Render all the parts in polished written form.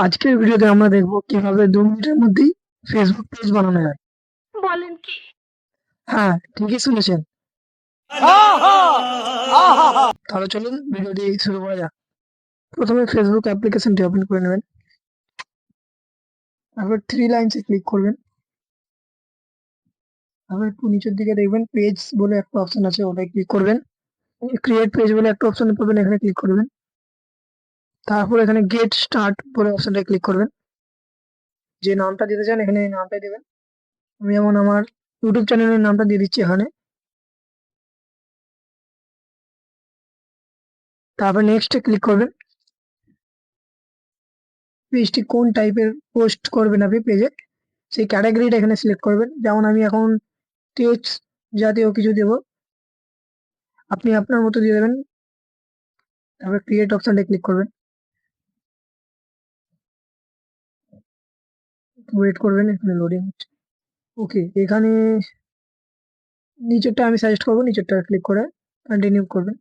আজকের ভিডিওতে আমরা দেখব কিভাবে 2 মিনিটের মধ্যেই ফেসবুক পেজ বানানো যায়। বলেন কি? হ্যাঁ, ঠিকই শুনেছেন। তাহলে চলুন ভিডিওটি শুরু করা যাক। প্রথমে ফেসবুক অ্যাপ্লিকেশনটি ওপেন করে নেবেন। তারপর 3 লাইনসে ক্লিক করবেন। তারপর একটু নিচের দিকে দেখবেন পেজ বলে একটা অপশন আছে, ওটায় ক্লিক করবেন। ক্রিয়েট পেজ বলে একটা অপশন পাবেন, এখানে ক্লিক করবেন। তারপর এখানে গেট স্টার্ট বলে অপশনটায় ক্লিক করবেন। যে নামটা দিতে চান এখানে এই নামটাই দেবেন। আমি যেমন আমার ইউটিউব চ্যানেলের নামটা দিয়ে দিচ্ছি এখানে। তারপর নেক্সটে ক্লিক করবেন। পেজটি কোন টাইপের পোস্ট করবেন আপনি পেজে সেই ক্যাটাগরিটা এখানে সিলেক্ট করবেন। যেমন আমি এখন টেক্সট জাতীয় কিছু দেবো, আপনি আপনার মতো দিয়ে দেবেন। তারপর ক্রিয়েট অপশনটা ক্লিক করবেন, ওয়েট করবেন, এখানে লোডিং হচ্ছে। ওকে, এখানে নিচেরটা আমি সাজেস্ট করবো, নিচেরটা ক্লিক করে কন্টিনিউ করবেন।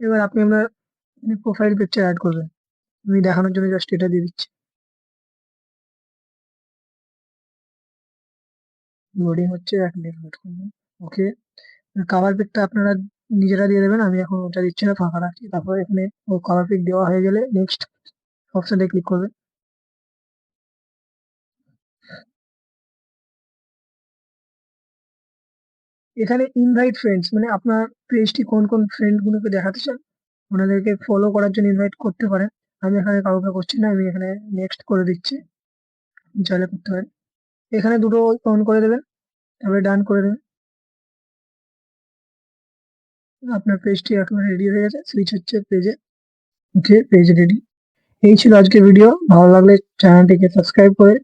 এবার আপনি আপনার প্রোফাইল পিকচার অ্যাড করবেন। আমি দেখানোর জন্য জাস্ট এটা দিয়ে দিচ্ছি। লোডিং হচ্ছে, এক মিনিট ওয়েট করবেন। ওকে, কাভার পিকটা আপনারা নিজেরা দিয়ে দেবেন, আমি এখন ওটা দিচ্ছি না, ফাঁকা রাখছি। তারপর এখানে ও কাভার পিক দেওয়া হয়ে গেলে নেক্সট অপশনটা ক্লিক করবেন। এখানে ইনভাইট ফ্রেন্ডস মানে আপনার পেজটি কোন কোন ফ্রেন্ড গুলোকে দেখাতে চান ওনাদেরকে ফলো করার জন্য ইনভাইট করতে পারেন। আমি এখানে কাউকে করছি না, আমি এখানে নেক্সট করে দিচ্ছি, আপনি চাইলে করতে পারেন। এখানে দুটো অন করে দেবেন, তারপরে ডান করে দেবেন। আপনার পেজটি একেবারে রেডি হয়ে গেছে, সুইচ হচ্ছে পেজে। ওকে, পেজ রেডি। এই ছিল আজকের ভিডিও। ভালো লাগলে চ্যানেলটিকে সাবস্ক্রাইব করে